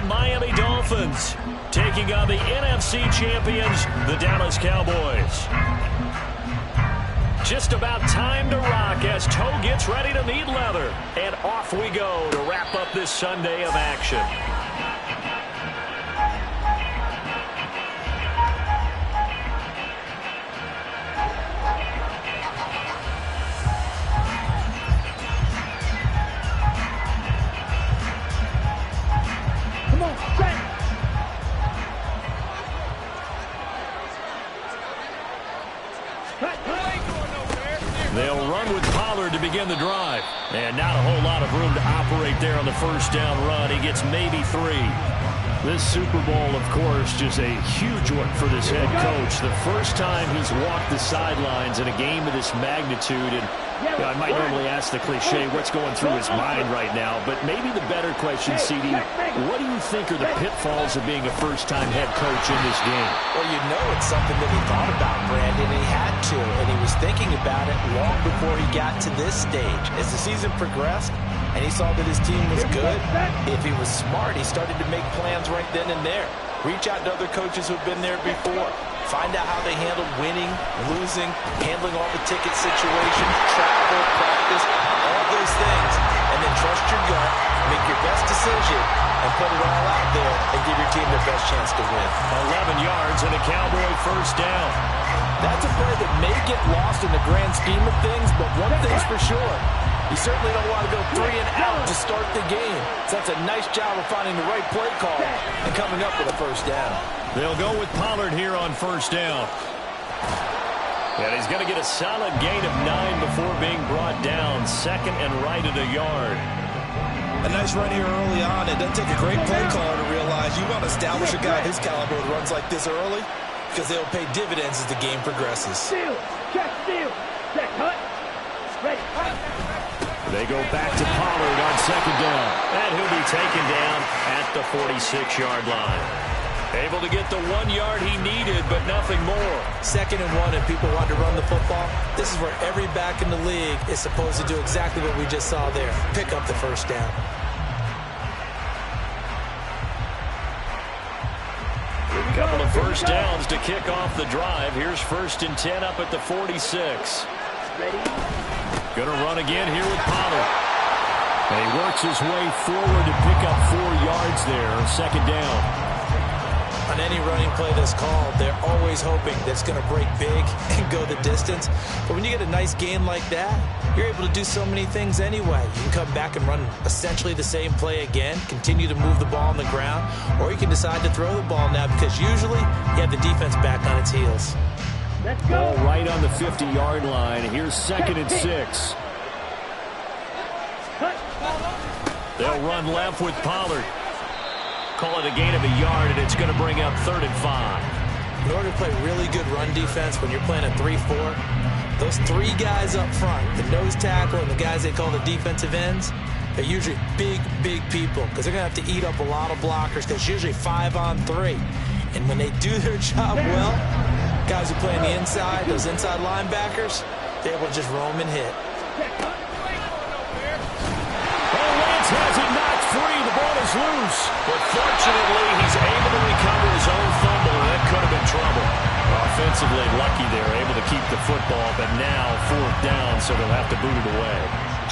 Miami Dolphins taking on the NFC champions, the Dallas Cowboys. Just about time to rock as toe gets ready to meet leather. And off we go to wrap up this Sunday of action. They'll run with Pollard to begin the drive. And not a whole lot of room to operate there on the first down run. He gets maybe 3. This Super Bowl, of course, just a huge one for this head coach. The first time he's walked the sidelines in a game of this magnitude. And I might normally ask the cliche, what's going through his mind right now? But maybe the better question, CD, what do you think are the pitfalls of being a first-time head coach in this game? Well, you know it's something that he thought about, Brandon. He had to, and he was thinking about it long before he got to this stage. As the season progressed, and he saw that his team was good, if he was smart, he started to make plans right then and there. Reach out to other coaches who've been there before. Find out how they handled winning, losing, handling all the ticket situations, travel, practice, all those things. And then trust your gut, make your best decision, and put it all out there and give your team the best chance to win. 11 yards and a Cowboy first down. That's a play that may get lost in the grand scheme of things, but one thing's for sure. You certainly don't want to go 3 and out to start the game. So that's a nice job of finding the right play call and coming up with a first down. They'll go with Pollard here on first down. And he's going to get a solid gain of 9 before being brought down. Second and right at a yard. A nice run here early on. It doesn't take a great play caller to realize you want to establish a guy of his caliber that runs like this early because they'll pay dividends as the game progresses. Steal, check, steal, check, cut, ready. They go back to Pollard on second down. And he'll be taken down at the 46-yard line. Able to get the 1 yard he needed, but nothing more. 2nd and 1, and people want to run the football. This is where every back in the league is supposed to do exactly what we just saw there. Pick up the first down. A couple of first downs to kick off the drive. Here's 1st and 10 up at the 46. Ready? Going to run again here with Pollard. And he works his way forward to pick up 4 yards there. 2nd down. On any running play that's called, they're always hoping that it's going to break big and go the distance. But when you get a nice gain like that, you're able to do so many things anyway. You can come back and run essentially the same play again, continue to move the ball on the ground, or you can decide to throw the ball now because usually you have the defense back on its heels. Let's go. Ball right on the 50-yard line. Here's 2nd and 6. They'll run left with Pollard. Call it a gain of a yard, and it's going to bring up 3rd and 5. In order to play really good run defense when you're playing a 3-4, those 3 guys up front, the nose tackle and the guys they call the defensive ends, they're usually big, big people because they're going to have to eat up a lot of blockers because usually 5 on 3. And when they do their job well, guys who play on the inside, those inside linebackers, they're able to just roam and hit. Lance has it knocked free. The ball is loose. But fortunately, he's able to recover his own fumble, and that could have been trouble. Offensively lucky they're able to keep the football, but now 4th down, so they'll have to boot it away.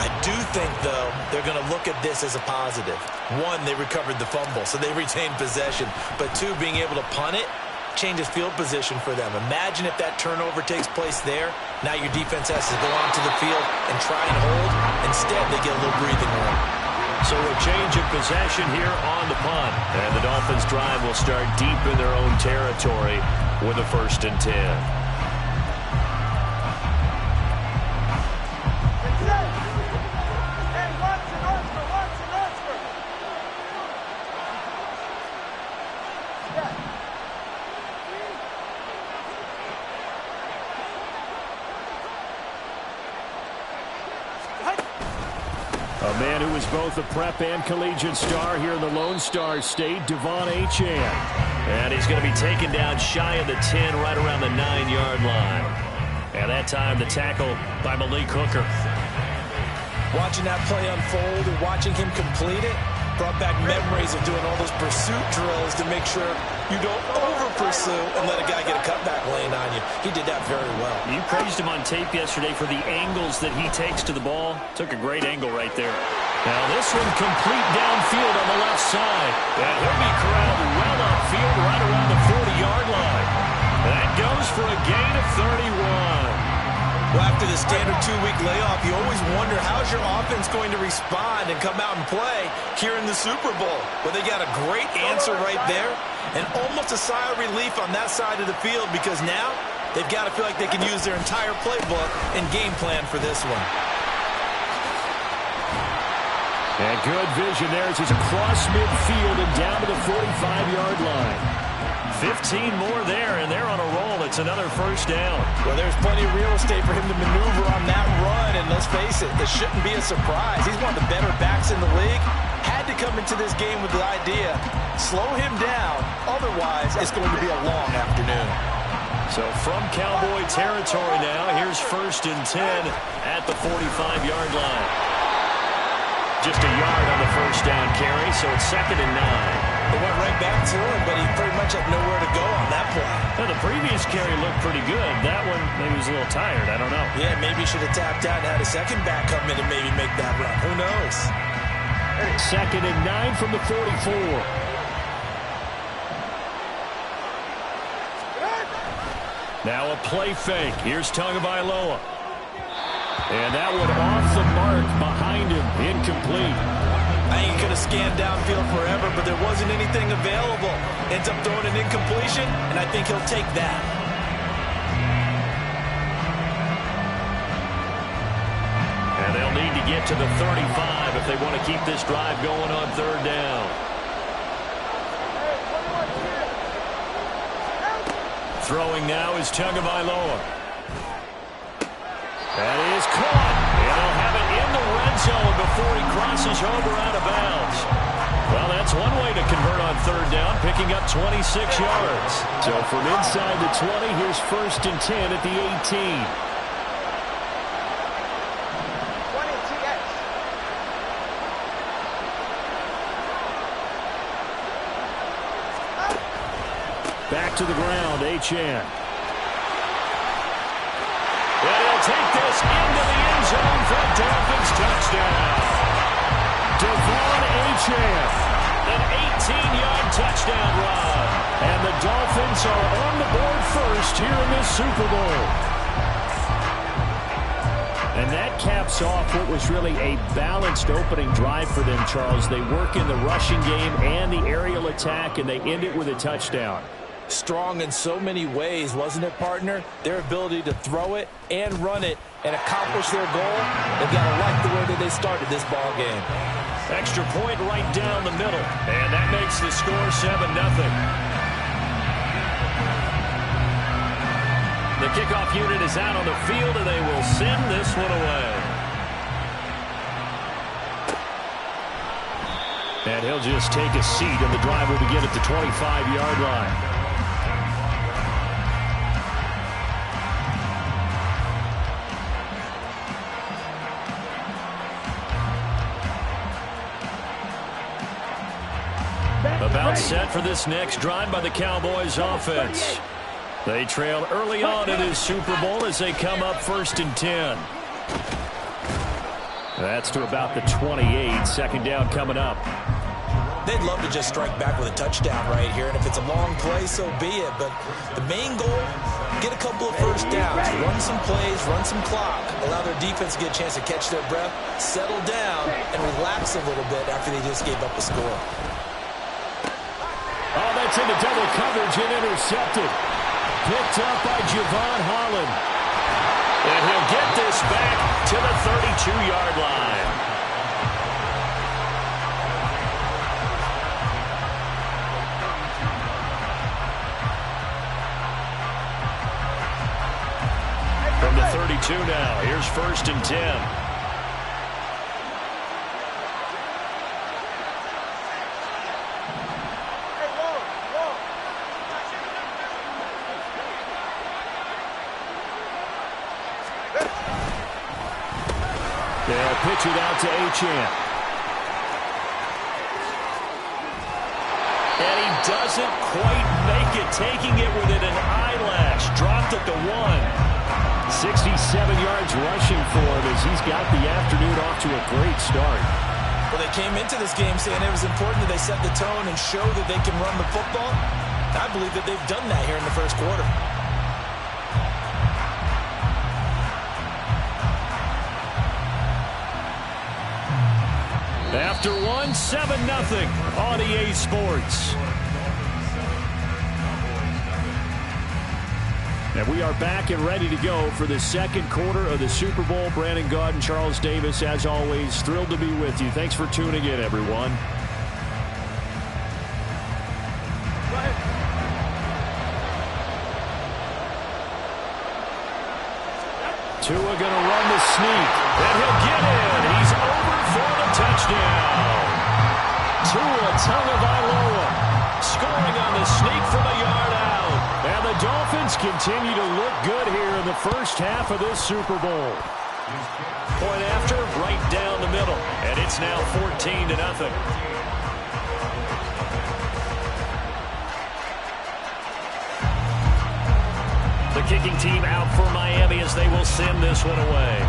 I do think, though, they're going to look at this as a positive. 1, they recovered the fumble, so they retained possession. But 2, being able to punt it changes field position for them. Imagine if that turnover takes place there. Now your defense has to go onto the field and try and hold. Instead, they get a little breathing room. So a change of possession here on the punt. And the Dolphins' drive will start deep in their own territory with a 1st and 10. A man who was both a prep and collegiate star here in the Lone Star State, Devon Achane. And he's going to be taken down shy of the 10, right around the 9-yard line. And that time the tackle by Malik Hooker. Watching that play unfold and watching him complete it, Brought back memories of doing all those pursuit drills to make sure you don't over-pursue and let a guy get a cutback lane on you. He did that very well. You praised him on tape yesterday for the angles that he takes to the ball. Took a great angle right there. Now this one complete downfield on the left side. And he'll be corralled well upfield right around the 40-yard line. That goes for a gain of 31. Well, after the standard 2-week layoff, you always wonder how's your offense going to respond and come out and play here in the Super Bowl. Well, they got a great answer right there and almost a sigh of relief on that side of the field because now they've got to feel like they can use their entire playbook and game plan for this one. And good vision there as he's across midfield and down to the 45-yard line. 15 more there, and they're on a roll. It's another first down. Well, there's plenty of real estate for him to maneuver on that run, and let's face it, this shouldn't be a surprise. He's one of the better backs in the league. Had to come into this game with the idea, slow him down, otherwise it's going to be a long afternoon. So from Cowboy territory now, here's 1st and 10 at the 45-yard line. Just a yard on the first down carry, so it's 2nd and 9. It went right back to him, but he pretty much had nowhere to go on that play. Well, the previous carry looked pretty good. That one, maybe was a little tired. I don't know. Yeah, maybe he should have tapped out and had a second back come in and maybe make that run. Who knows? 2nd and 9 from the 44. Now a play fake. Here's Tagovailoa. And that one off the mark behind him. Incomplete. I think he could have scanned downfield forever, but there wasn't anything available. Ends up throwing an incompletion, and I think he'll take that. And they'll need to get to the 35 if they want to keep this drive going on 3rd down. Throwing now is Tagovailoa. That is caught. And they'll have it in the red zone before he crosses over out of bounds. Well, that's one way to convert on 3rd down, picking up 26 yards. So from inside the 20, here's 1st and 10 at the 18. Back to the ground, Achane. And he'll take this into the end zone for a Dolphins touchdown. Devon Achane, an 18-yard touchdown run. And the Dolphins are on the board first here in this Super Bowl. And that caps off what was really a balanced opening drive for them, Charles. They work in the rushing game and the aerial attack, and they end it with a touchdown. Strong in so many ways, wasn't it, partner? Their ability to throw it and run it and accomplish their goal, they've got to like the way that they started this ball game. Extra point right down the middle, and that makes the score 7-0. The kickoff unit is out on the field, and they will send this one away. And he'll just take a seat, and the drive will begin at the 25-yard line. About set for this next drive by the Cowboys offense. They trail early on in this Super Bowl as they come up 1st and 10. That's to about the 28. 2nd down coming up. They'd love to just strike back with a touchdown right here, and if it's a long play, so be it. But the main goal, get a couple of first downs, run some plays, run some clock, allow their defense to get a chance to catch their breath, settle down, and relax a little bit after they just gave up a score. Oh, that's into double coverage and intercepted. Picked up by Javon Holland. And he'll get this back to the 32-yard line. From the 32 now, here's 1st and 10. They'll pitch it out to Achane. And he doesn't quite make it, taking it within an eyelash. Dropped at the 1. 67 yards rushing for him as he's got the afternoon off to a great start. Well, they came into this game saying it was important that they set the tone and show that they can run the football. I believe that they've done that here in the first quarter. After 7-0 on EA Sports. And we are back and ready to go for the second quarter of the Super Bowl. Brandon Gaudin, Charles Davis, as always, thrilled to be with you. Thanks for tuning in, everyone. Tua going to run the sneak, and he'll get in. He's over for the touchdown. Tua Tagovailoa scoring on the sneak from a yard out. And the Dolphins continue to look good here in the first half of this Super Bowl. Point after, right down the middle. And it's now 14-0. The kicking team out for Miami as they will send this one away.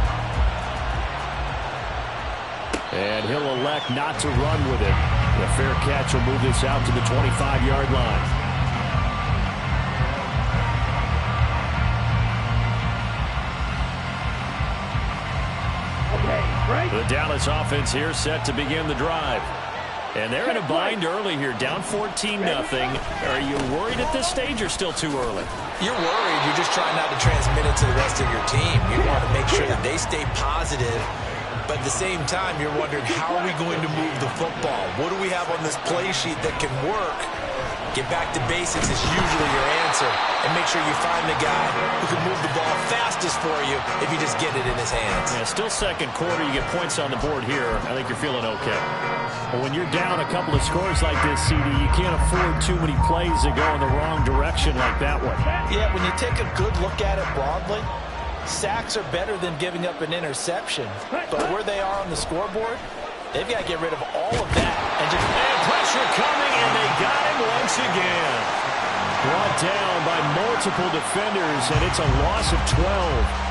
And he'll elect not to run with it. The fair catch will move this out to the 25-yard line. The Dallas offense here set to begin the drive. And they're in a bind early here, down 14-0. Are you worried at this stage or still too early? You're worried. You're just trying not to transmit it to the rest of your team. You want to make sure that they stay positive. But at the same time, you're wondering, how are we going to move the football? What do we have on this play sheet that can work? Get back to basics is usually your answer. And make sure you find the guy who can move the ball fastest for you if you just get it in his hands. Yeah, still second quarter. You get points on the board here. I think you're feeling okay. But when you're down a couple of scores like this, CD, you can't afford too many plays that go in the wrong direction like that one. Yeah, when you take a good look at it broadly, sacks are better than giving up an interception. But where they are on the scoreboard, they've got to get rid of all of that. And pressure coming, and they got him once again. Brought down by multiple defenders, and it's a loss of 12.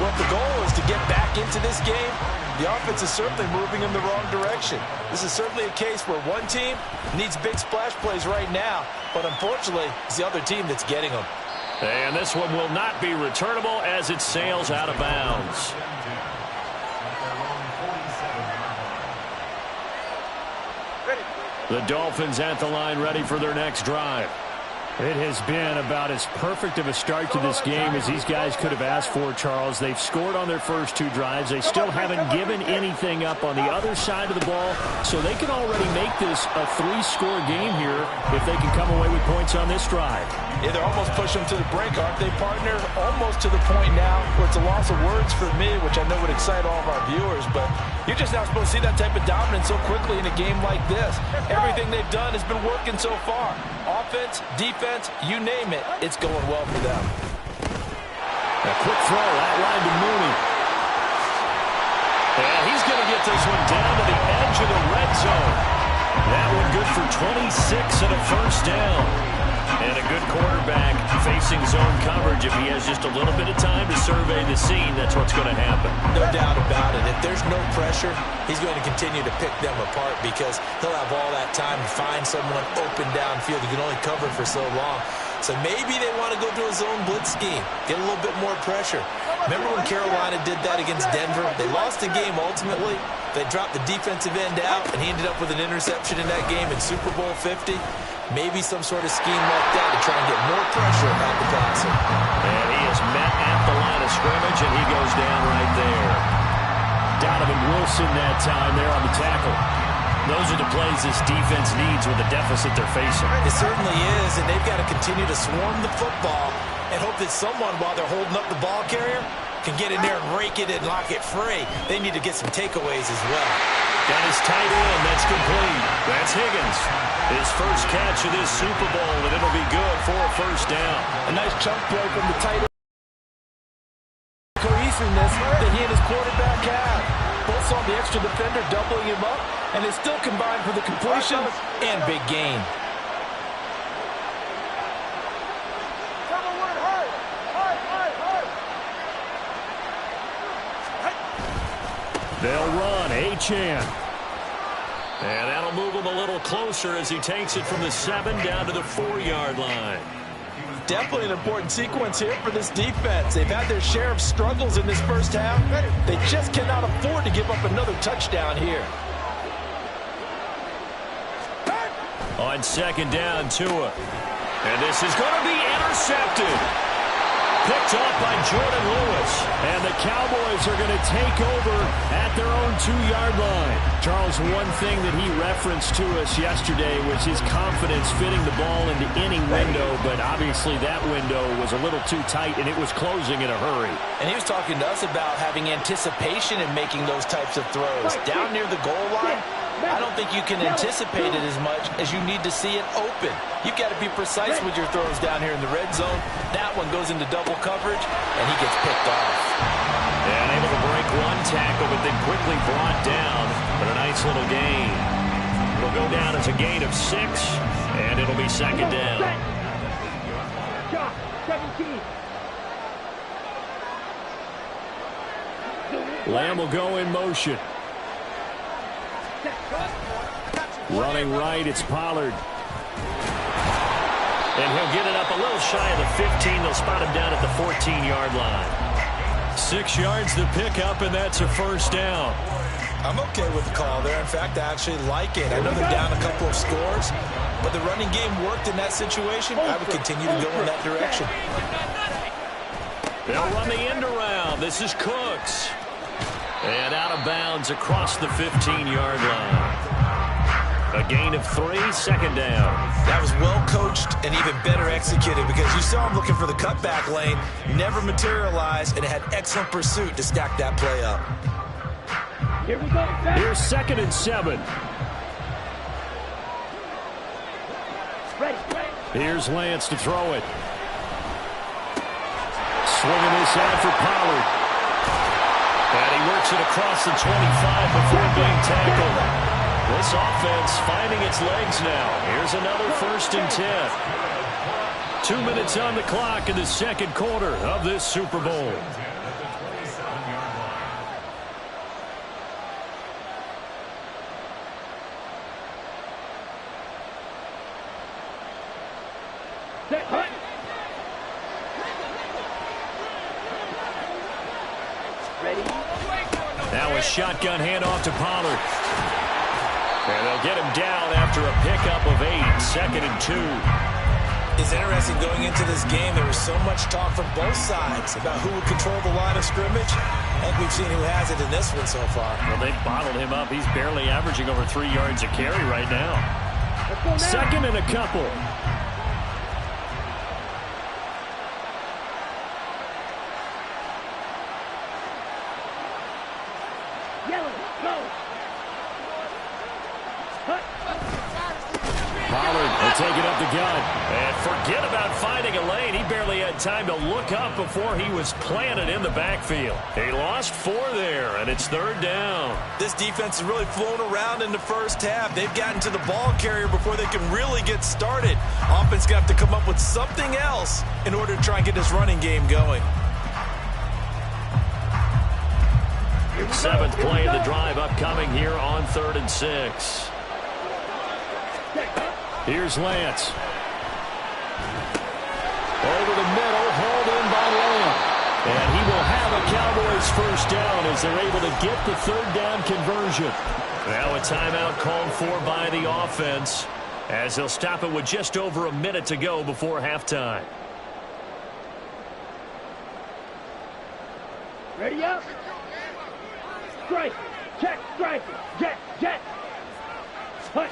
Well, if the goal is to get back into this game, the offense is certainly moving in the wrong direction. This is certainly a case where one team needs big splash plays right now, but unfortunately, it's the other team that's getting them. And this one will not be returnable as it sails out of bounds. The Dolphins at the line, ready for their next drive. It has been about as perfect of a start to this game as these guys could have asked for, Charles. They've scored on their first two drives. They still haven't given anything up on the other side of the ball, so they can already make this a 3-score game here if they can come away with points on this drive. Yeah, they're almost pushing them to the brink, aren't they, partner? Almost to the point now where it's a loss of words for me, which I know would excite all of our viewers, but you're just not supposed to see that type of dominance so quickly in a game like this. Everything they've done has been working so far. Offense, defense, you name it, it's going well for them. A quick throw, outlined to Mooney. And he's going to get this one down to the edge of the red zone. That one good for 26 and a first down. And a good quarterback facing zone coverage. If he has just a little bit of time to survey the scene, that's what's going to happen. No doubt about it. If there's no pressure, he's going to continue to pick them apart because he'll have all that time to find someone open downfield. He can only cover for so long. So maybe they want to go to a zone blitz scheme, get a little bit more pressure. Remember when Carolina did that against Denver? They lost the game ultimately. They dropped the defensive end out, and he ended up with an interception in that game in Super Bowl 50. Maybe some sort of scheme like that to try and get more pressure at the passer. And he is met at the line of scrimmage, and he goes down right there. Donovan Wilson that time there on the tackle. Those are the plays this defense needs with the deficit they're facing. It certainly is, and they've got to continue to swarm the football and hope that someone, while they're holding up the ball carrier, can get in there and rake it and lock it free. They need to get some takeaways as well. Got his tight end. That's complete. That's Higgins. His first catch of this Super Bowl, and it'll be good for a first down. A nice chunk play from the tight end. Cohesiveness that he and his quarterback have. Both saw the extra defender doubling him up, and they still combined for the completion and big gain. They'll run. Achane. And that'll move him a little closer as he takes it from the 7 down to the 4-yard line. Definitely an important sequence here for this defense. They've had their share of struggles in this first half. They just cannot afford to give up another touchdown here. On 2nd down, Tua. And this is going to be intercepted. Picked up by Jordan Lewis. And the Cowboys are going to take over at their own 2-yard line. Charles, one thing that he referenced to us yesterday was his confidence fitting the ball into any window, but obviously that window was a little too tight, and it was closing in a hurry. And he was talking to us about having anticipation in making those types of throws. Down near the goal line, I don't think you can anticipate it as much as you need to see it open. You've got to be precise with your throws down here in the red zone. That one goes into double coverage, and he gets picked off. And able to break one tackle, but then quickly brought down. But a nice little gain. It'll go down as a gain of 6, and it'll be 2nd down. 17. Lamb will go in motion. Running right, it's Pollard. And he'll get it up a little shy of the 15. They'll spot him down at the 14-yard line. 6 yards to pick up, and that's a 1st down. I'm okay with the call there. In fact, I actually like it. I know they're down a couple of scores, but the running game worked in that situation. I would continue to go in that direction. They'll run the end around. This is Cooks. And out of bounds across the 15-yard line. A gain of 3, 2nd down. That was well coached and even better executed because you saw him looking for the cutback lane, never materialized, and had excellent pursuit to stack that play up. Here we go. Here's 2nd and 7. Ready. Here's Lance to throw it. Swinging this out for Pollard. And he works it across the 25 before being tackled. This offense finding its legs now. Here's another 1st and 10. 2 minutes on the clock in the 2nd quarter of this Super Bowl. Set. Hut. Ready. Now a shotgun handoff to Pollard. And they'll get him down after a pickup of 8, 2nd and 2. It's interesting going into this game. There was so much talk from both sides about who would control the line of scrimmage. I think we've seen who has it in this one so far. Well, they've bottled him up. He's barely averaging over 3 yards a carry right now. 2nd and a couple. Yellow. Go. Pollard will take it up the gut. And forget about finding a lane. He barely had time to look up before he was planted in the backfield. He lost 4 there, and it's 3rd down. This defense has really flown around in the first half. They've gotten to the ball carrier before they can really get started. Offense got to come up with something else in order to try and get this running game going. 7th play of the drive upcoming here on 3rd and 6. Here's Lance. Over the middle, hauled in by Lamb. And he will have a Cowboys 1st down as they're able to get the 3rd down conversion. Now a timeout called for by the offense as they'll stop it with just over a minute to go before halftime. Ready up. Strike. Check. Strike. Jet. Hut.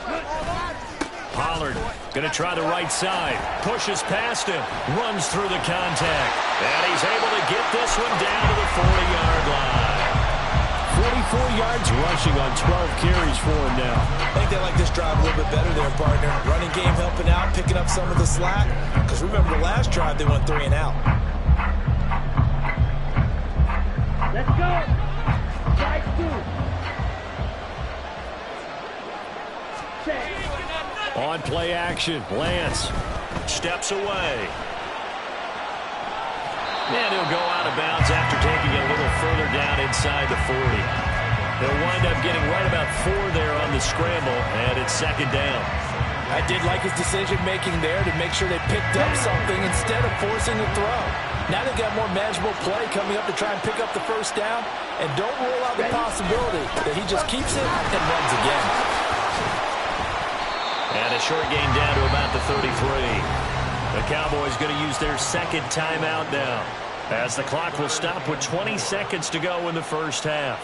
Pollard going to try the right side. Pushes past him. Runs through the contact. And he's able to get this one down to the 40-yard line. 44 yards rushing on 12 carries for him now. I think they like this drive a little bit better there, partner. Running game helping out, picking up some of the slack. Because remember the last drive, they went 3 and out. Let's go. Side 2. Check. On play action, Lance steps away. And he'll go out of bounds after taking it a little further down inside the 40. They'll wind up getting right about 4 there on the scramble, and it's second down. I did like his decision-making there to make sure they picked up something instead of forcing the throw. Now they've got more manageable play coming up to try and pick up the first down, and don't rule out the possibility that he just keeps it and runs again. And a short gain down to about the 33. The Cowboys going to use their second timeout now, as the clock will stop with 20 seconds to go in the first half.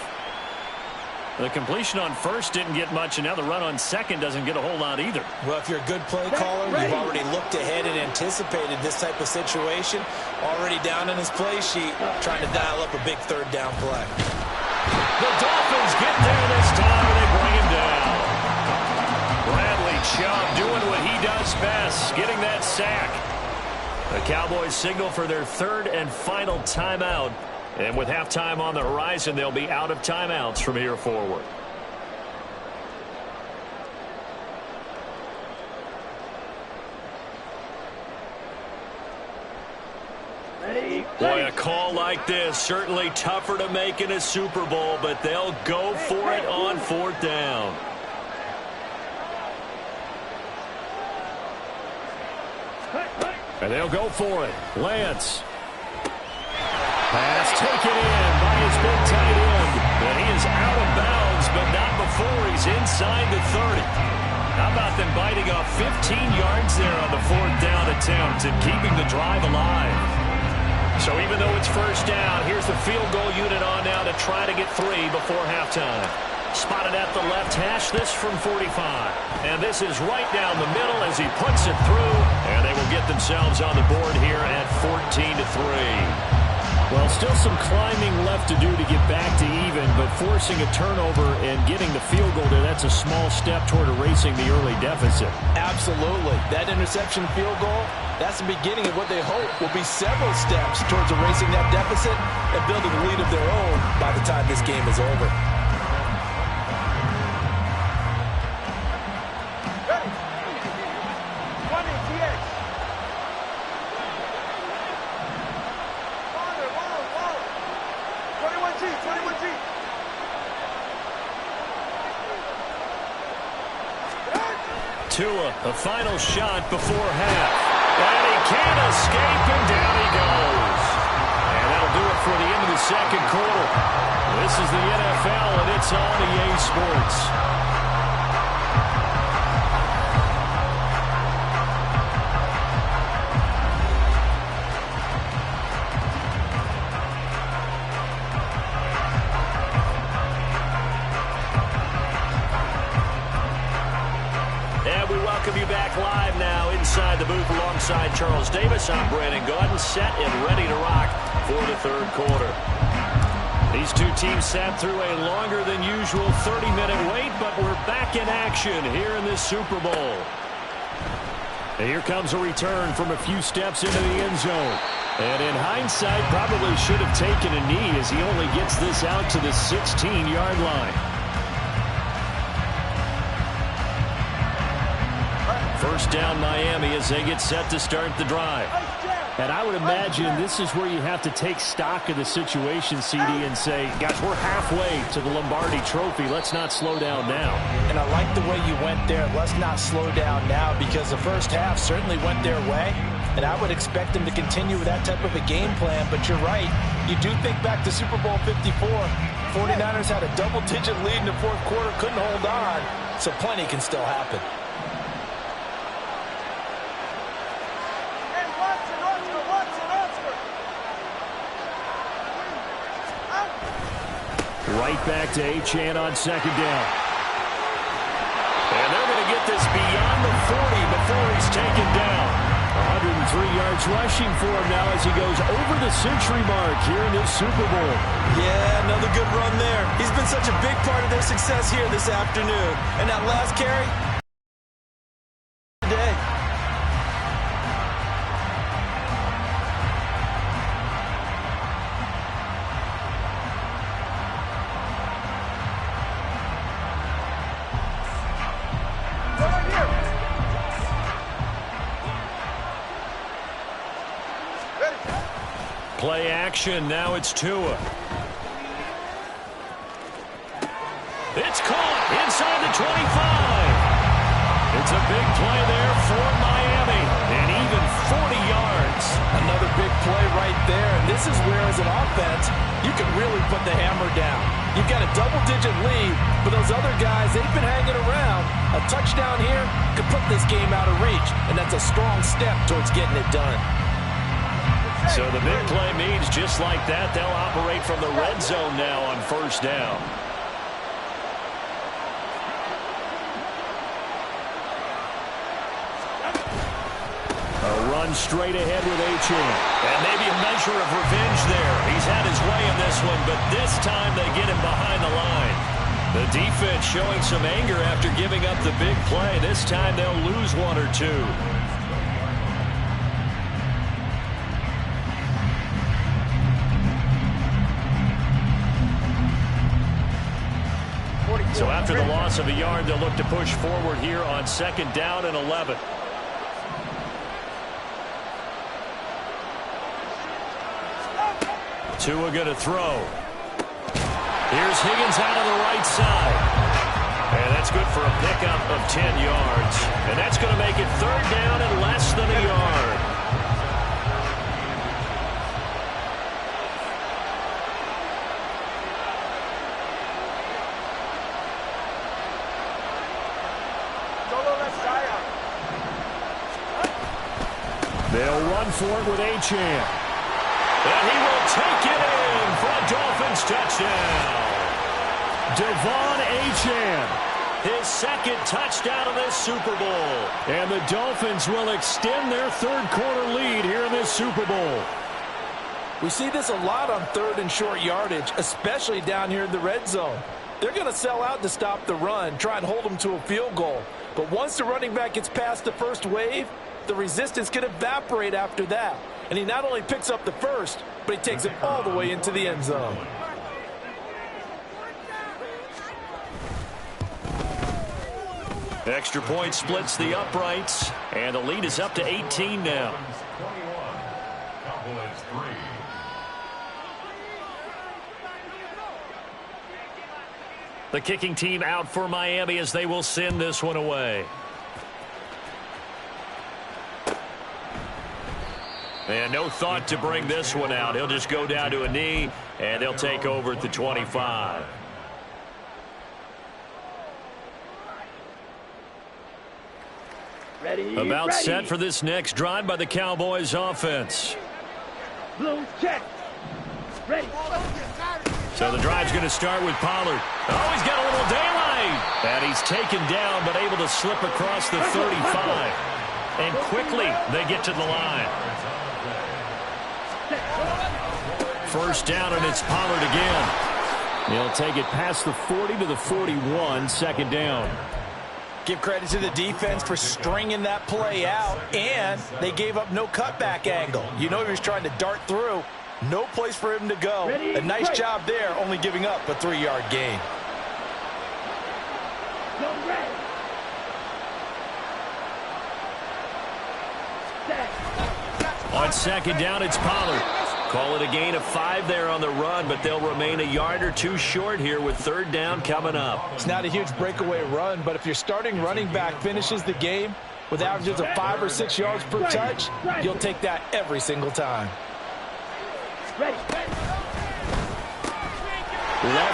The completion on first didn't get much, and now the run on second doesn't get a whole lot either. Well, if you're a good play caller, you've already looked ahead and anticipated this type of situation. Already down in his play sheet, trying to dial up a big third down play. The Dolphins get there this time, and they bring him down. Bradley Chubb doing what he does best, getting that sack. The Cowboys signal for their third and final timeout. And with halftime on the horizon, they'll be out of timeouts from here forward. Boy, a call like this, certainly tougher to make in a Super Bowl, but they'll go for it on fourth down. And they'll go for it. Lance. Pass taken in by his big tight end. And he is out of bounds, but not before he's inside the 30. How about them biting off 15 yards there on the fourth down attempt and keeping the drive alive? So even though it's first down, here's the field goal unit on now to try to get 3 before halftime. Spotted at the left hash, this from 45. And this is right down the middle as he puts it through. And they will get themselves on the board here at 14-3. Well, still some climbing left to do to get back to even, but forcing a turnover and getting the field goal there, that's a small step toward erasing the early deficit. Absolutely. That interception field goal, that's the beginning of what they hope will be several steps towards erasing that deficit and building a lead of their own by the time this game is over. Tua, a final shot before half. And he can't escape, and down he goes. And that'll do it for the end of the second quarter. This is the NFL, and it's on EA Sports. You back live now inside the booth alongside Charles Davis. I'm Brandon Gaudin, set and ready to rock for the third quarter. These two teams sat through a longer than usual 30-minute wait, but we're back in action here in this Super Bowl. And here comes a return from a few steps into the end zone. And in hindsight, probably should have taken a knee as he only gets this out to the 16-yard line. First down Miami as they get set to start the drive. And I would imagine this is where you have to take stock of the situation, CD, and say, guys, we're halfway to the Lombardi Trophy. Let's not slow down now. And I like the way you went there. Let's not slow down now, because the first half certainly went their way. And I would expect them to continue with that type of a game plan. But you're right. You do think back to Super Bowl 54. 49ers had a double-digit lead in the fourth quarter, couldn't hold on. So plenty can still happen. Right back to Achane on second down. And they're going to get this beyond the 40 before he's taken down. 103 yards rushing for him now as he goes over the century mark here in this Super Bowl. Yeah, another good run there. He's been such a big part of their success here this afternoon. And that last carry, today. Play action. Now it's Tua. It's caught inside the 25. It's a big play there for Miami, and even 40 yards. Another big play right there, and this is where, as an offense, you can really put the hammer down. You've got a double-digit lead, but those other guys, they've been hanging around. A touchdown here could put this game out of reach, and that's a strong step towards getting it done. So the big play means just like that, they'll operate from the red zone now on first down. A run straight ahead with Achane. And maybe a measure of revenge there. He's had his way in this one, but this time they get him behind the line. The defense showing some anger after giving up the big play. This time they'll lose one or two. So after the loss of a yard, they'll look to push forward here on second down and 11. Tua going to throw. Here's Higgins out on the right side. And that's good for a pickup of 10 yards. And that's going to make it third down and less than a yard. They'll run for it with Achane. And he will take it in for a Dolphins touchdown. Devon Achane, his second touchdown of this Super Bowl. And the Dolphins will extend their third-quarter lead here in this Super Bowl. We see this a lot on third and short yardage, especially down here in the red zone. They're going to sell out to stop the run, try and hold them to a field goal. But once the running back gets past the first wave, the resistance can evaporate after that. And he not only picks up the first, but he takes it all the way into the end zone. Extra point splits the uprights, and the lead is up to 18 now. The kicking team out for Miami as they will send this one away. And no thought to bring this one out. He'll just go down to a knee, and they'll take over at the 25. About set for this next drive by the Cowboys offense. Blue check. Ready. So the drive's going to start with Pollard. Oh, he's got a little daylight. And he's taken down, but able to slip across the 35. And quickly, they get to the line. First down, and it's Pollard again. He'll take it past the 40 to the 41, second down. Give credit to the defense for stringing that play out, and they gave up no cutback angle. You know he was trying to dart through. No place for him to go. A nice job there, only giving up a 3-yard gain. On second down, it's Pollard. Call it a gain of 5 there on the run, but they'll remain a yard or two short here with third down coming up. It's not a huge breakaway run, but if your starting running back finishes the game with averages of 5 or 6 yards per touch, you'll take that every single time. Left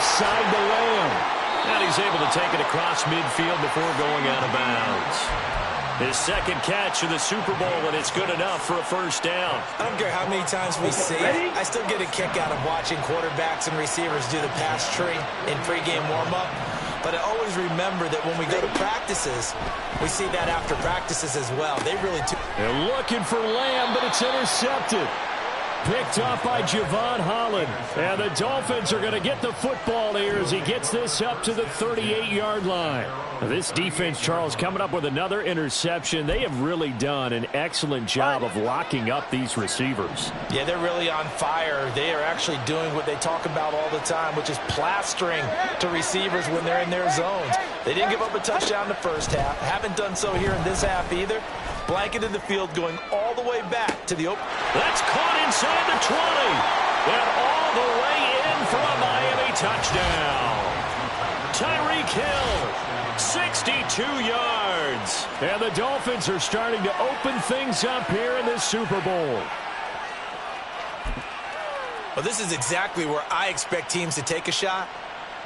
side to Lamb. And he's able to take it across midfield before going out of bounds. His second catch of the Super Bowl, and it's good enough for a first down. I don't care how many times we see it. I still get a kick out of watching quarterbacks and receivers do the pass tree in pregame warm-up. But I always remember that when we go to practices, we see that after practices as well. They really do. They're looking for Lamb, but it's intercepted. Picked off by Javon Holland. And the Dolphins are going to get the football here as he gets this up to the 38-yard line. This defense, Charles, coming up with another interception. They have really done an excellent job of locking up these receivers. Yeah, they're really on fire. They are actually doing what they talk about all the time, which is plastering to receivers when they're in their zones. They didn't give up a touchdown the first half. Haven't done so here in this half either. Blanketed the field going all the way back to the open. That's caught inside the 20. And all the way in for a Miami touchdown. Tyreek Hill, 62 yards. And the Dolphins are starting to open things up here in this Super Bowl. Well, this is exactly where I expect teams to take a shot.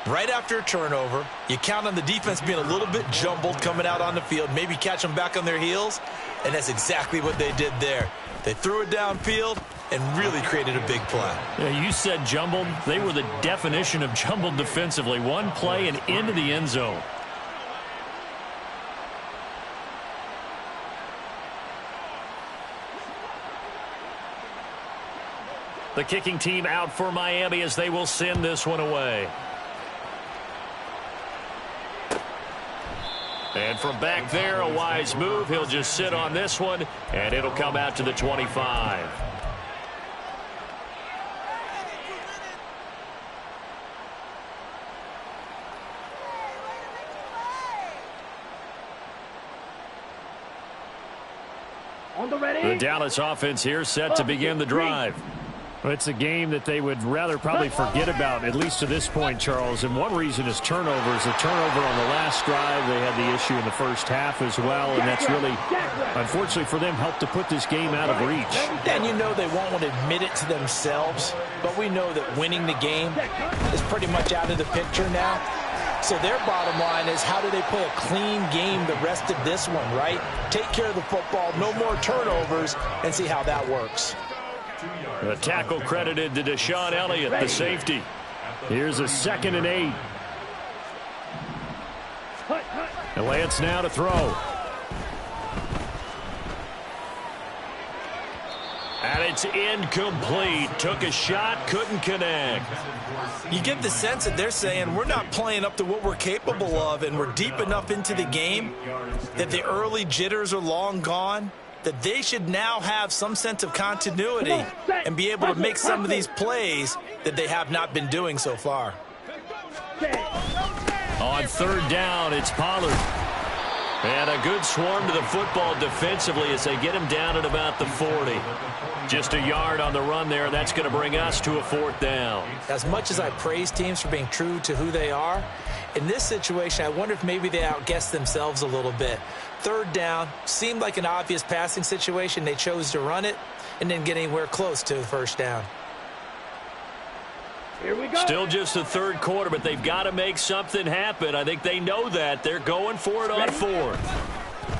Right after a turnover, you count on the defense being a little bit jumbled coming out on the field, maybe catch them back on their heels, and that's exactly what they did there. They threw it downfield and really created a big play. Yeah, you said jumbled. They were the definition of jumbled defensively. One play and into the end zone. The kicking team out for Miami as they will send this one away. And from back there, a wise move. He'll just sit on this one, and it'll come out to the 25. On the ready. The Dallas offense here set to begin the drive. Well, it's a game that they would rather probably forget about, at least to this point, Charles. And one reason is turnovers. A turnover on the last drive. They had the issue in the first half as well. And that's really, unfortunately for them, helped to put this game out of reach. And you know they won't want to admit it to themselves. But we know that winning the game is pretty much out of the picture now. So their bottom line is, how do they play a clean game the rest of this one, right? Take care of the football, no more turnovers, and see how that works. The tackle credited to Deshaun Elliott, the safety. Here's a 2nd and 8. And Lance now to throw. And it's incomplete. Took a shot, couldn't connect. You get the sense that they're saying we're not playing up to what we're capable of, and we're deep enough into the game that the early jitters are long gone, that they should now have some sense of continuity and be able to make some of these plays that they have not been doing so far. On 3rd down, it's Pollard. And a good swarm to the football defensively as they get him down at about the 40. Just a yard on the run there, and that's going to bring us to a 4th down. As much as I praise teams for being true to who they are, in this situation, I wonder if maybe they outguessed themselves a little bit. 3rd down, seemed like an obvious passing situation. They chose to run it and didn't get anywhere close to the 1st down. Here we go. Still just the 3rd quarter, but they've got to make something happen. I think they know that. They're going for it on 4th.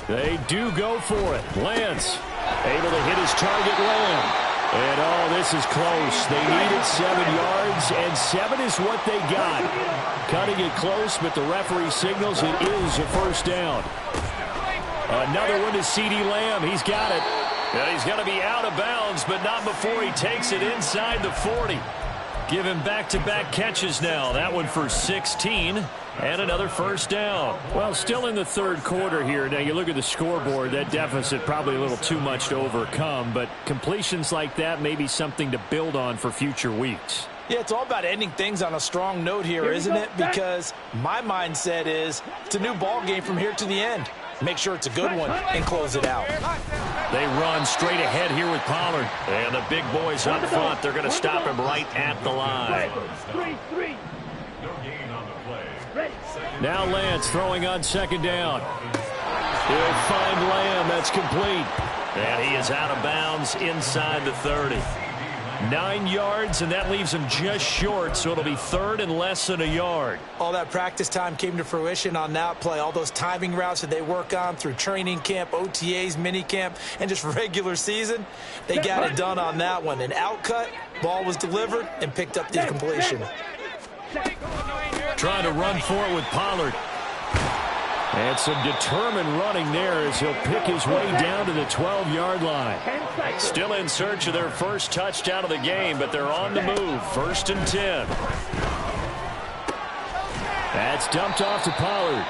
They do go for it. Lance able to hit his target Lamb. And, oh, this is close. They needed 7 yards, and 7 is what they got. Cutting it close, but the referee signals it is a 1st down. Another one to CeeDee Lamb. He's got it. And he's going to be out of bounds, but not before he takes it inside the 40. Give him back-to-back catches now. That one for 16. And another 1st down. Well, still in the 3rd quarter here. Now, you look at the scoreboard, that deficit probably a little too much to overcome. But completions like that may be something to build on for future weeks. Yeah, it's all about ending things on a strong note here, isn't it? Because my mindset is it's a new ball game from here to the end. Make sure it's a good one and close it out. They run straight ahead here with Pollard. And the big boys up front, they're going to stop him right at the line. 3-3. Now Lance throwing on 2nd down. He'll find Lamb. That's complete. And he is out of bounds inside the 30. 9 yards, and that leaves him just short, so it'll be 3rd and less than a yard. All that practice time came to fruition on that play. All those timing routes that they work on through training camp, OTAs, minicamp, and just regular season, they got it done on that one. An outcut, ball was delivered, and picked up the completion. Trying to run for it with Pollard. And some determined running there as he'll pick his way down to the 12-yard line. Still in search of their first touchdown of the game, but they're on the move. 1st and 10. That's dumped off to Pollard.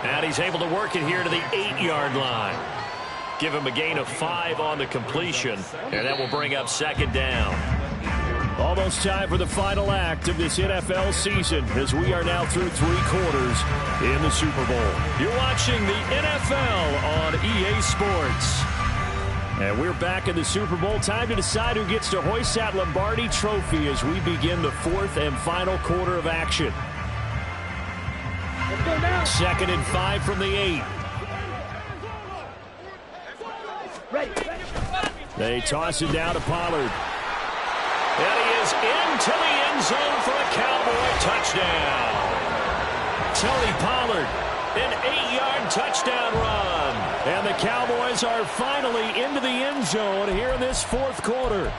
And he's able to work it here to the 8-yard line. Give him a gain of 5 on the completion, and that will bring up 2nd down. Almost time for the final act of this NFL season as we are now through 3 quarters in the Super Bowl. You're watching the NFL on EA Sports. And we're back in the Super Bowl. Time to decide who gets to hoist that Lombardi Trophy as we begin the 4th and final quarter of action. 2nd and 5 from the 8. They toss it down to Pollard. And he is into the end zone for a Cowboy touchdown. Tony Pollard, an 8-yard touchdown run. And the Cowboys are finally into the end zone here in this 4th quarter.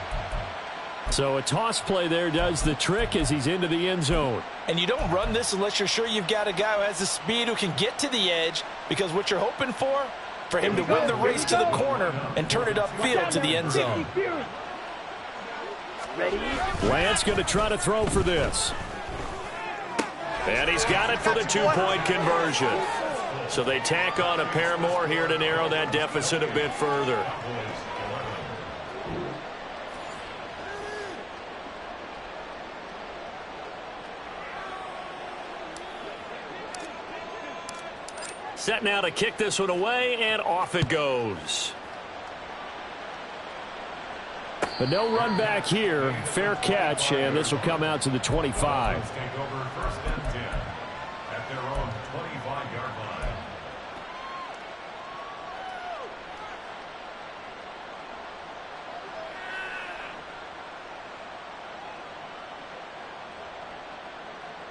So a toss play there does the trick as he's into the end zone. And you don't run this unless you're sure you've got a guy who has the speed who can get to the edge, because what you're hoping for him to win the race to the corner and turn it upfield to the end zone. Lance going to try to throw for this. And he's got it for the 2-point conversion. So they tack on a pair more here to narrow that deficit a bit further. Set now to kick this one away, and off it goes. But no run back here. Fair catch, and this will come out to the 25. Take over 1st and 10 at their own 25-yard line.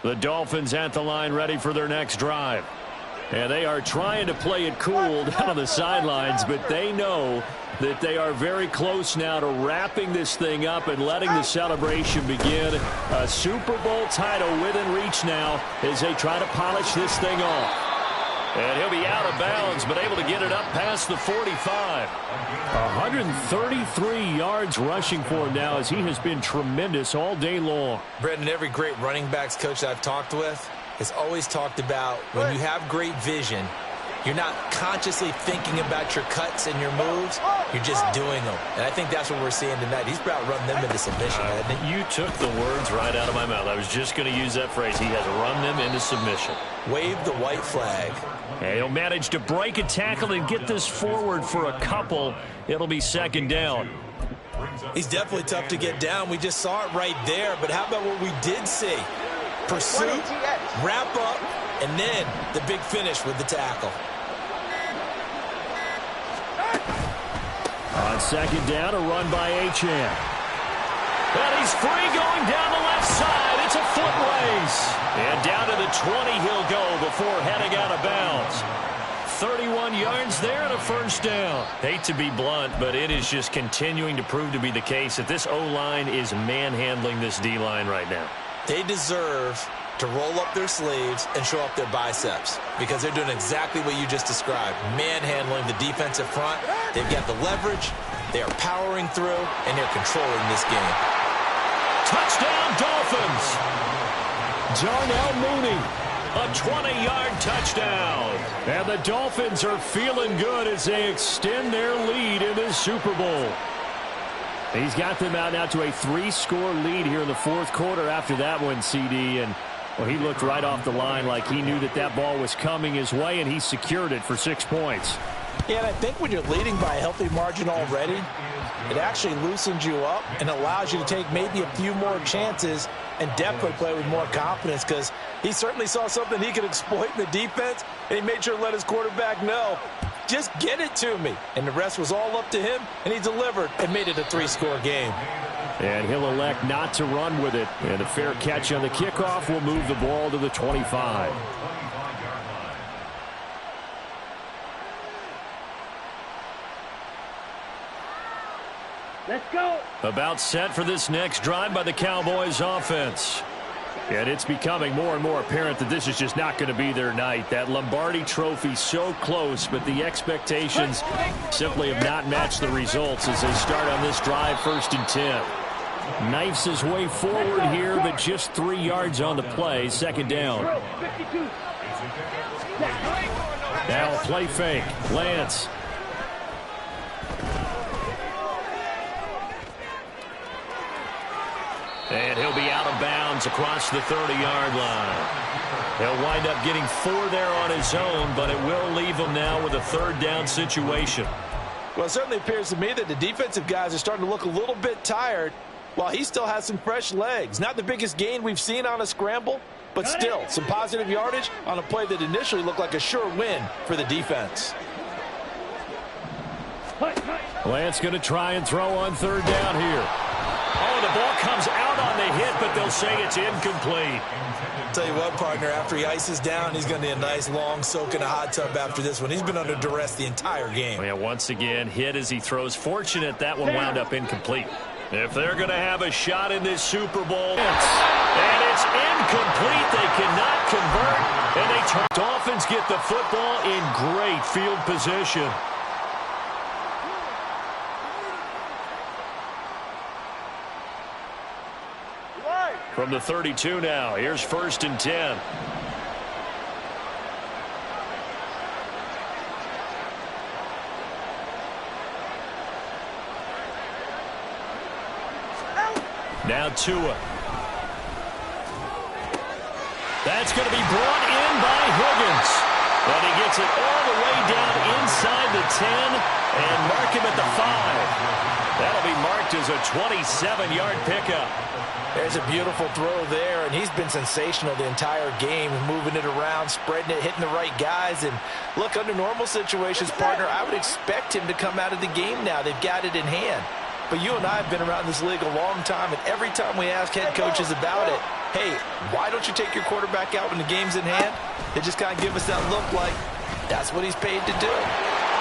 The Dolphins at the line, ready for their next drive. And they are trying to play it cool down on the sidelines, but they know that they are very close now to wrapping this thing up and letting the celebration begin. A Super Bowl title within reach now as they try to polish this thing off. And he'll be out of bounds, but able to get it up past the 45. 133 yards rushing for him now as he has been tremendous all day long. Brendan, every great running backs coach I've talked with has always talked about when you have great vision, you're not consciously thinking about your cuts and your moves. You're just doing them. And I think that's what we're seeing tonight. He's about run them into submission, hasn't he? You took the words right out of my mouth. I was just going to use that phrase. He has run them into submission. Wave the white flag. And he'll manage to break a tackle and get this forward for a couple. It'll be 2nd down. He's definitely tough to get down. We just saw it right there. But how about what we did see? Pursuit, wrap up, and then the big finish with the tackle. On 2nd down, a run by Achane. And he's free going down the left side. It's a foot race. And down to the 20 he'll go before heading out of bounds. 31 yards there and a 1st down. Hate to be blunt, but it is just continuing to prove to be the case that this O-line is manhandling this D-line right now. They deserve to roll up their sleeves and show up their biceps because they're doing exactly what you just described, manhandling the defensive front. They've got the leverage, they are powering through, and they're controlling this game. Touchdown, Dolphins! Darnell Mooney, a 20-yard touchdown. And the Dolphins are feeling good as they extend their lead in this Super Bowl. He's got them out now to a 3-score lead here in the 4th quarter after that one, CD. And well, he looked right off the line like he knew that that ball was coming his way, and he secured it for 6 points. Yeah, and I think when you're leading by a healthy margin already, it actually loosens you up and allows you to take maybe a few more chances and definitely play with more confidence because he certainly saw something he could exploit in the defense, and he made sure to let his quarterback know, just get it to me. And the rest was all up to him, and he delivered and made it a 3-score game. And he'll elect not to run with it. And a fair catch on the kickoff will move the ball to the 25. Let's go. About set for this next drive by the Cowboys offense. And it's becoming more and more apparent that this is just not going to be their night. That Lombardi trophy so close, but the expectations simply have not matched the results as they start on this drive 1st and 10. Knifes his way forward here, but just 3 yards on the play. 2nd down. Now play fake. Lance. And he'll be out of bounds across the 30-yard line. He'll wind up getting 4 there on his own, but it will leave him now with a 3rd down situation. Well, it certainly appears to me that the defensive guys are starting to look a little bit tired while he still has some fresh legs. Not the biggest gain we've seen on a scramble, but still, some positive yardage on a play that initially looked like a sure win for the defense. Lance going to try and throw on third down here. Oh, the ball comes out on the hit, but they'll say it's incomplete. Tell you what, partner, after he ices down, he's going to need a nice long soak in a hot tub after this one. He's been under duress the entire game. Yeah, once again, hit as he throws. Fortunate that one wound up incomplete. If they're going to have a shot in this Super Bowl, and it's incomplete. They cannot convert, and they turn. Dolphins get the football in great field position. From the 32 now, here's 1st and 10. Now Tua. That's going to be brought in by Higgins. And he gets it all the way down inside the 10 and mark him at the 5. That'll be marked as a 27-yard pickup. There's a beautiful throw there, and he's been sensational the entire game, moving it around, spreading it, hitting the right guys. And look, under normal situations, partner, I would expect him to come out of the game now. They've got it in hand. But you and I have been around this league a long time, and every time we ask head coaches about it, hey, why don't you take your quarterback out when the game's in hand? They just kind of give us that look like that's what he's paid to do.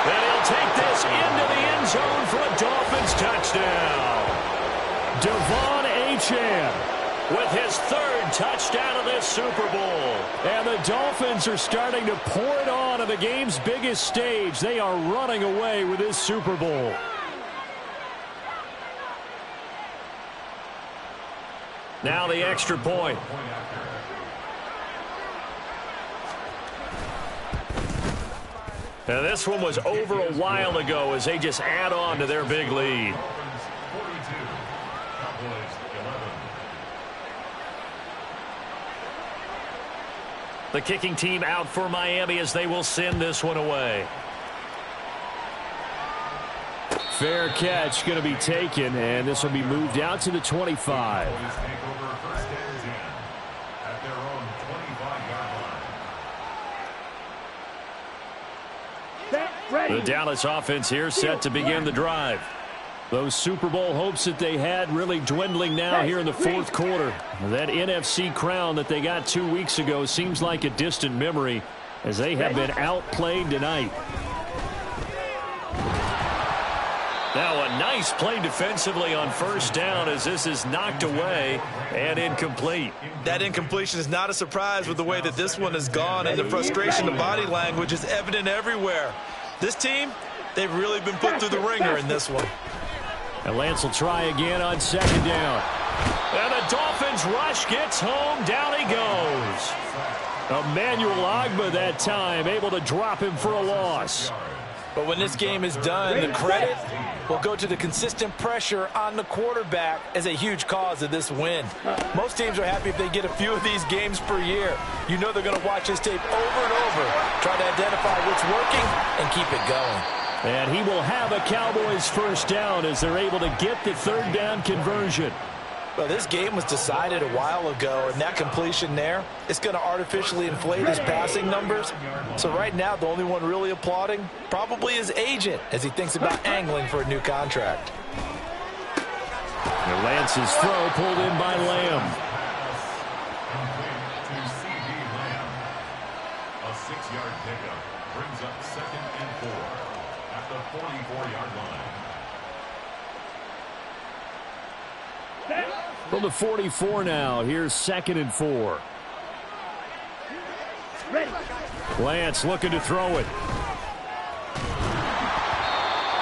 And he'll take this into the end zone for a Dolphins touchdown. Devon Achane with his 3rd touchdown of this Super Bowl. And the Dolphins are starting to pour it on the game's biggest stage. They are running away with this Super Bowl. Now the extra point. Now this one was over a while ago as they just add on to their big lead. The kicking team out for Miami as they will send this one away. Fair catch going to be taken, and this will be moved out to the 25. The Dallas offense here set to begin the drive. Those Super Bowl hopes that they had really dwindling now here in the 4th quarter. That NFC crown that they got 2 weeks ago seems like a distant memory as they have been outplayed tonight. Now a nice play defensively on 1st down as this is knocked away and incomplete. That incompletion is not a surprise with the way that this one has gone, and the frustration, the body language is evident everywhere. This team, they've really been put through the ringer in this one. And Lance will try again on 2nd down. And the Dolphins rush gets home. Down he goes. Emmanuel Ogbah that time able to drop him for a loss. But when this game is done, the credit will go to the consistent pressure on the quarterback as a huge cause of this win. Most teams are happy if they get a few of these games per year. You know they're going to watch this tape over and over, try to identify what's working and keep it going. And he will have a Cowboys 1st down as they're able to get the 3rd down conversion. Well, this game was decided a while ago, and that completion there, it's going to artificially inflate his passing numbers. So right now, the only one really applauding probably his agent as he thinks about angling for a new contract. And Lance's throw pulled in by Lamb. A 6-yard pickup brings up 2nd and 4 at the 44-yard line. From the 44 now, here's 2nd and 4. Lance looking to throw it.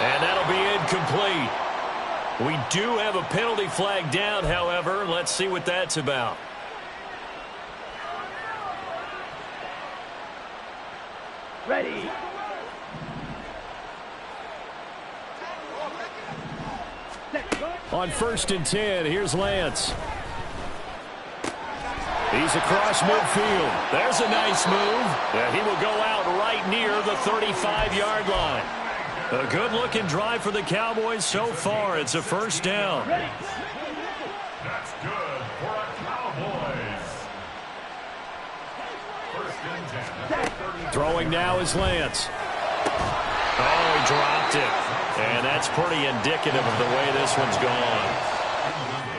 And that'll be incomplete. We do have a penalty flag down, however. Let's see what that's about. Ready. On 1st and 10, here's Lance. He's across midfield. There's a nice move. And he will go out right near the 35-yard line. A good-looking drive for the Cowboys so far. It's a 1st down. That's good for a Cowboys. Throwing now is Lance. Oh, he dropped it. And that's pretty indicative of the way this one's gone.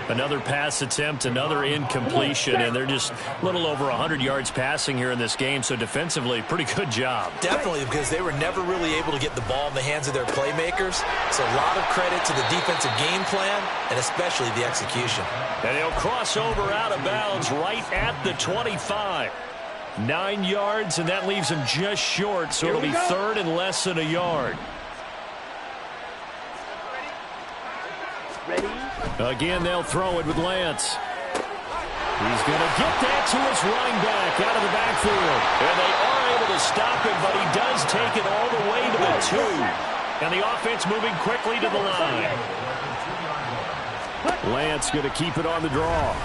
Another pass attempt, another incompletion, and they're just a little over 100 yards passing here in this game, so defensively, pretty good job. Definitely, because they were never really able to get the ball in the hands of their playmakers. So a lot of credit to the defensive game plan, and especially the execution. And he'll cross over out of bounds right at the 25. 9 yards, and that leaves him just short, so it'll be third and less than a yard. Ready? Again, they'll throw it with Lance. He's going to get that to his running back out of the backfield. And they are able to stop him, but he does take it all the way to the 2. And the offense moving quickly to the line. Lance going to keep it on the draw.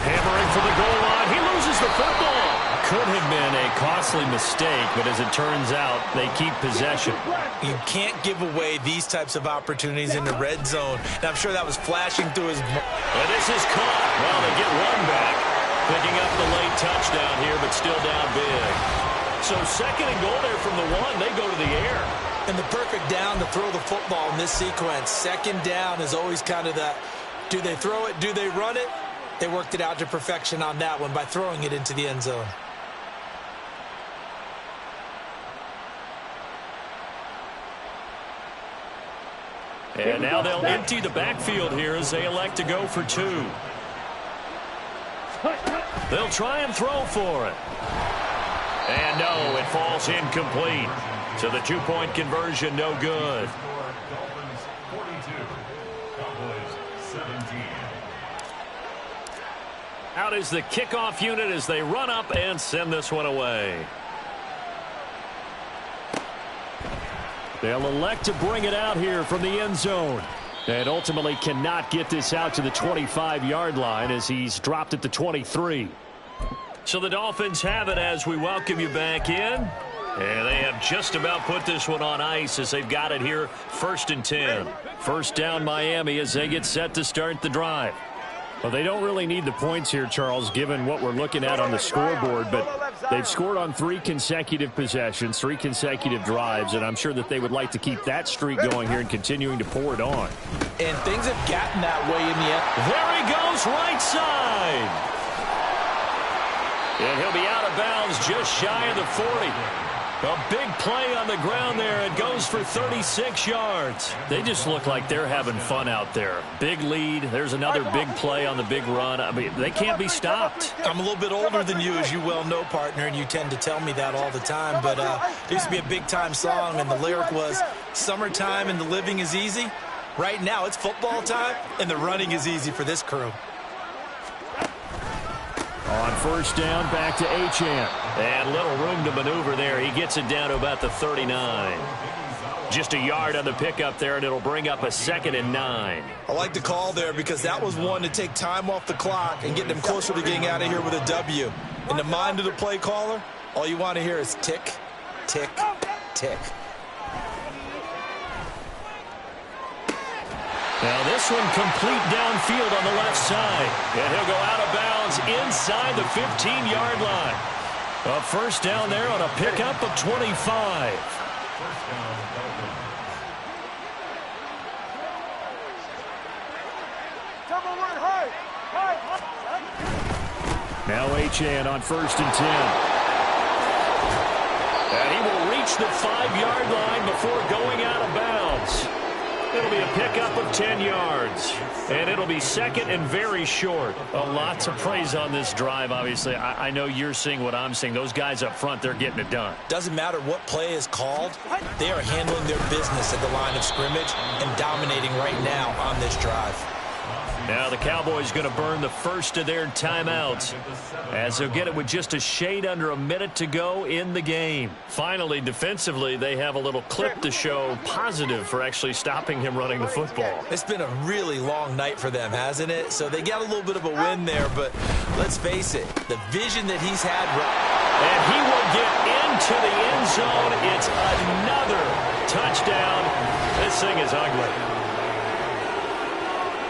Hammering for the goal line. He loses the football. Could have been a costly mistake, but as it turns out, they keep possession. You can't give away these types of opportunities in the red zone. And I'm sure that was flashing through his... And this is caught. Well, they get one back. Picking up the late touchdown here, but still down big. So second and goal there from the 1. They go to the air. And the perfect down to throw the football in this sequence. Second down is always kind of that, do they throw it, do they run it? They worked it out to perfection on that one by throwing it into the end zone. And now they'll empty the backfield here as they elect to go for 2. They'll try and throw for it. And no, it falls incomplete. So the 2-point conversion no good. Dolphins 42, Cowboys 17. Out is the kickoff unit as they run up and send this one away. They'll elect to bring it out here from the end zone. And ultimately cannot get this out to the 25-yard line as he's dropped at the 23. So the Dolphins have it as we welcome you back in. And they have just about put this one on ice as they've got it here, 1st and 10. First down Miami as they get set to start the drive. Well, they don't really need the points here, Charles, given what we're looking at on the scoreboard, but they've scored on 3 consecutive possessions, 3 consecutive drives, and I'm sure that they would like to keep that streak going here and continuing to pour it on. And things have gotten that way in the end. There he goes, right side. And he'll be out of bounds just shy of the 40. A big play on the ground there. It goes for 36 yards. They just look like they're having fun out there. Big lead. There's another big play on the big run. I mean, they can't be stopped. I'm a little bit older than you, as you well know, partner, and you tend to tell me that all the time. But there used to be a big-time song, and the lyric was, "Summertime and the living is easy." Right now, it's football time, and the running is easy for this crew. On first down, back to Achane. And little room to maneuver there. He gets it down to about the 39. Just a yard on the pickup there, and it'll bring up a 2nd and 9. I like the call there because that was one to take time off the clock and get them closer to getting out of here with a W. In the mind of the play caller, all you want to hear is tick, tick, tick. Now this one complete downfield on the left side. And he'll go out of bounds inside the 15-yard line. A first down there on a pickup of 25. Now Achane on 1st and 10. And he will reach the 5-yard line before going out of bounds. It'll be a pickup of 10 yards. And it'll be 2nd and very short. A lot to praise on this drive, obviously. I know you're seeing what I'm seeing. Those guys up front, they're getting it done. Doesn't matter what play is called. They are handling their business at the line of scrimmage and dominating right now on this drive. Now the Cowboys going to burn the first of their timeouts as they'll get it with just a shade under a minute to go in the game. Finally, defensively, they have a little clip to show positive for actually stopping him running the football. It's been a really long night for them, hasn't it? So they got a little bit of a win there, but let's face it, the vision that he's had. And he will get into the end zone. It's another touchdown. This thing is ugly.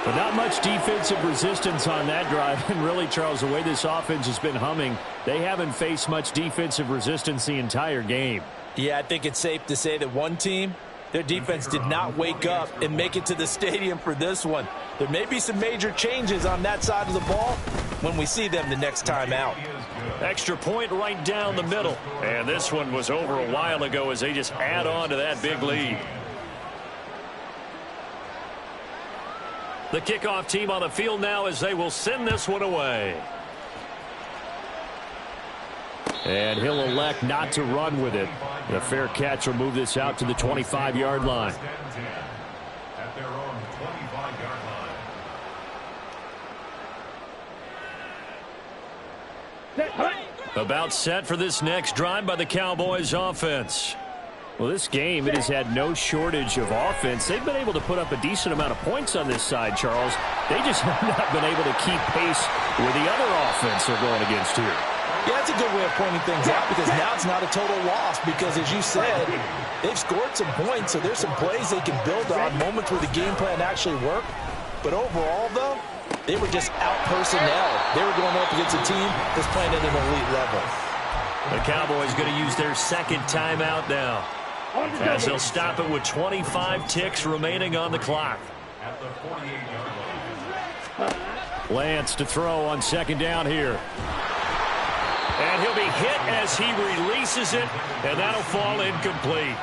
But not much defensive resistance on that drive. And really, Charles, the way this offense has been humming, they haven't faced much defensive resistance the entire game. Yeah, I think it's safe to say that one team, their defense did not wake up and make it to the stadium for this one. There may be some major changes on that side of the ball when we see them the next time out. Extra point right down the middle. And this one was over a while ago as they just add on to that big lead. The kickoff team on the field now as they will send this one away. And he'll elect not to run with it. The fair catch will move this out to the 25-yard line. At their own 25-yard line. About set for this next drive by the Cowboys offense. Well, this game, it has had no shortage of offense. They've been able to put up a decent amount of points on this side, Charles. They just have not been able to keep pace with the other offense they're going against here. Yeah, that's a good way of pointing things out because now it's not a total loss because, as you said, they've scored some points, so there's some plays they can build on, moments where the game plan actually worked. But overall, though, they were just out-personnel. They were going up against a team that's playing at an elite level. The Cowboys going to use their second timeout now, as they'll stop it with 25 ticks remaining on the clock. At the 48-yard line. Lance to throw on second down here. And he'll be hit as he releases it, and that'll fall incomplete.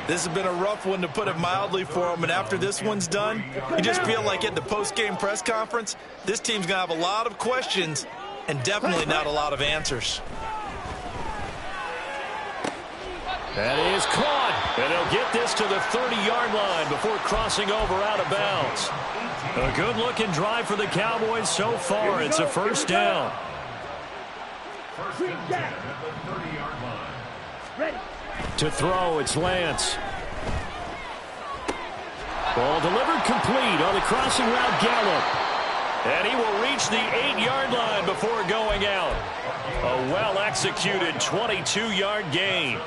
This has been a rough one, to put it mildly, for him. And after this one's done, you just feel like at the post-game press conference, this team's going to have a lot of questions and definitely not a lot of answers. That is caught, and they'll get this to the 30-yard line before crossing over out of bounds. A good-looking drive for the Cowboys so far. It's a first down. First and 10 at the 30-yard line. Ready. To throw, it's Lance. Ball delivered complete on the crossing route, Gallup. And he will reach the 8-yard line before going out. A well-executed 22-yard gain.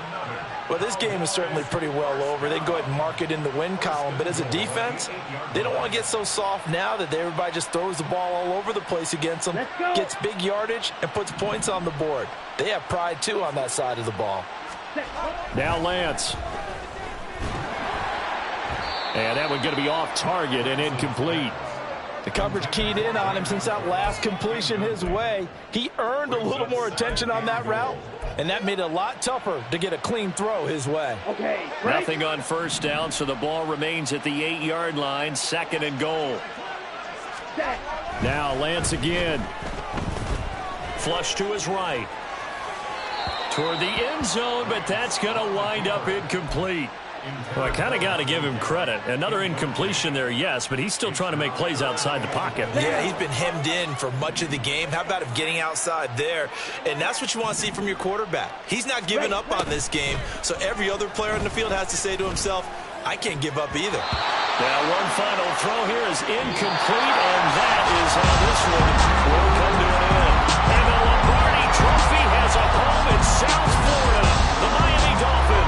Well, this game is certainly pretty well over. They can go ahead and mark it in the win column. But as a defense, they don't want to get so soft now that everybody just throws the ball all over the place against them, gets big yardage, and puts points on the board. They have pride, too, on that side of the ball. Now Lance. And that one's going to be off target and incomplete. The coverage keyed in on him since that last completion his way. He earned a little more attention on that route, and that made it a lot tougher to get a clean throw his way. Okay. Nothing on first down, so the ball remains at the 8-yard line, second and goal. Now Lance again. Flush to his right. Toward the end zone, but that's going to wind up incomplete. Well, I kind of got to give him credit. Another incompletion there, yes, but he's still trying to make plays outside the pocket. Yeah, he's been hemmed in for much of the game. How about him getting outside there? And that's what you want to see from your quarterback. He's not giving up on this game, so every other player in the field has to say to himself, I can't give up either. Now, one final throw here is incomplete, and that is how this one will come to an end. And they'll